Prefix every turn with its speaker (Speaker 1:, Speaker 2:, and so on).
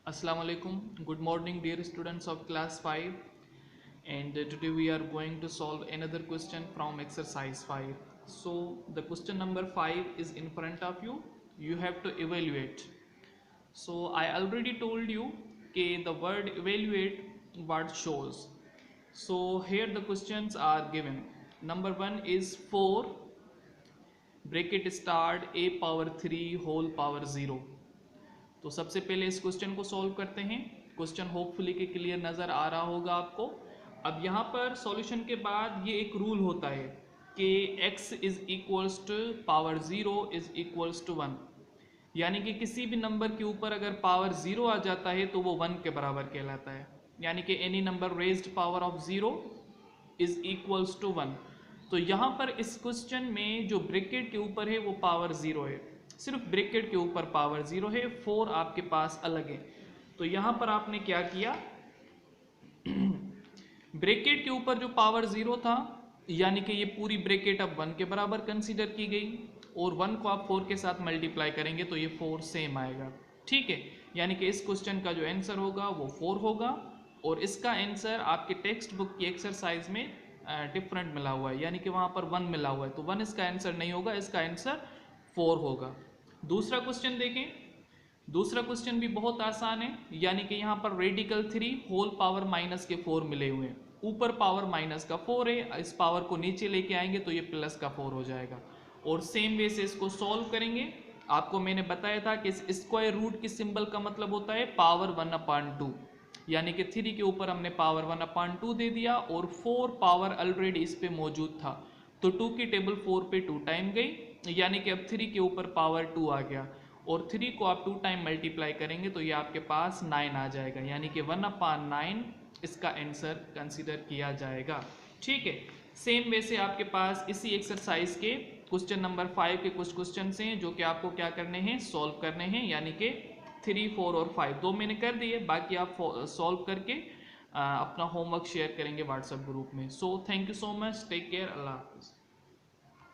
Speaker 1: Assalamu alaikum. Good morning, dear students of class 5. And today we are going to solve another question from exercise 5. So, the question number 5 is in front of you. You have to evaluate. So, I already told you that the word evaluate what shows. So, here the questions are given. Number 1 is 4 bracket start a power 3 whole power 0. तो सबसे पहले इस question को solve करते हैं। Question hopefully के clear नज़र आ रहा होगा आपको। अब यहाँ पर सॉल्यूशन के बाद ये एक रूल होता है कि x is equals to power 0 is equals to 1, यानी कि किसी भी नंबर के ऊपर अगर पावर 0 आ जाता है तो वो 1 के बराबर कहलाता है। यानी कि any number raised power of 0 is equals to 1। तो यहाँ पर इस क्वेश्चन में जो ब्रैकेट के ऊपर है वो पावर 0 है, सिर्फ ब्रैकेट के ऊपर पावर 0 है, 4 आपके पास अलग है। तो यहाँ पर आपने क्या किया, ब्रैकेट के ऊपर जो पावर 0 था यानी कि ये पूरी ब्रैकेट अब 1 के बराबर कंसीडर की गई और 1 को आप 4 के साथ मल्टीप्लाई करेंगे तो ये 4 सेम आएगा। ठीक है, यानी कि इस क्वेश्चन का जो आंसर होगा वो 4 होगा और इसका आंसर आपके टेक्स्ट बुक की एक्सरसाइज में डिफरेंट मिला हुआ है, यानी कि वहाँ पर 1 मिला हुआ है, तो 1 इसका आंसर नहीं होगा, इसका आंसर 4 होगा। दूसरा क्वेश्चन देखें। दूसरा क्वेश्चन भी बहुत आसान है, यानी कि यहाँ पर रेडिकल 3 होल पावर माइनस के 4 मिले हुए हैं। ऊपर पावर माइनस का 4 है, इस पावर को नीचे लेके आएंगे तो ये प्लस का 4 हो जाएगा। और सेम वे से इसको सॉल्व करेंगे। आपको मैंने बताया था कि इस स्क्वायर रूट की सिंबल का मतलब होता है पावर 1/2, यानी कि 3 के ऊपर हमने पावर 1/2 दे दिया और 4 पावर ऑलरेडी इस पे मौजूद था, तो 2 की टेबल 4 पे 2 टाइम गई, यानी कि अब 3 के ऊपर पावर 2 आ गया और 3 को आप 2 टाइम मल्टीप्लाई करेंगे तो ये आपके पास 9 आ जाएगा, यानी कि 1/9 इसका आंसर कंसीडर किया जाएगा। ठीक है, सेम वे से आपके पास इसी एक्सरसाइज के क्वेश्चन नंबर 5 के कुछ क्वेश्चन हैं जो कि आपको क्या करने हैं, सॉल्व करने हैं, यानी कि 3, 4 और 5 दो मैंने कर दिए, बाकी आप सॉल्व करके अपना होमवर्क शेयर करेंगे व्हाट्सएप ग्रुप में। So thank you so much, take care, अल्लाह हाफिज़।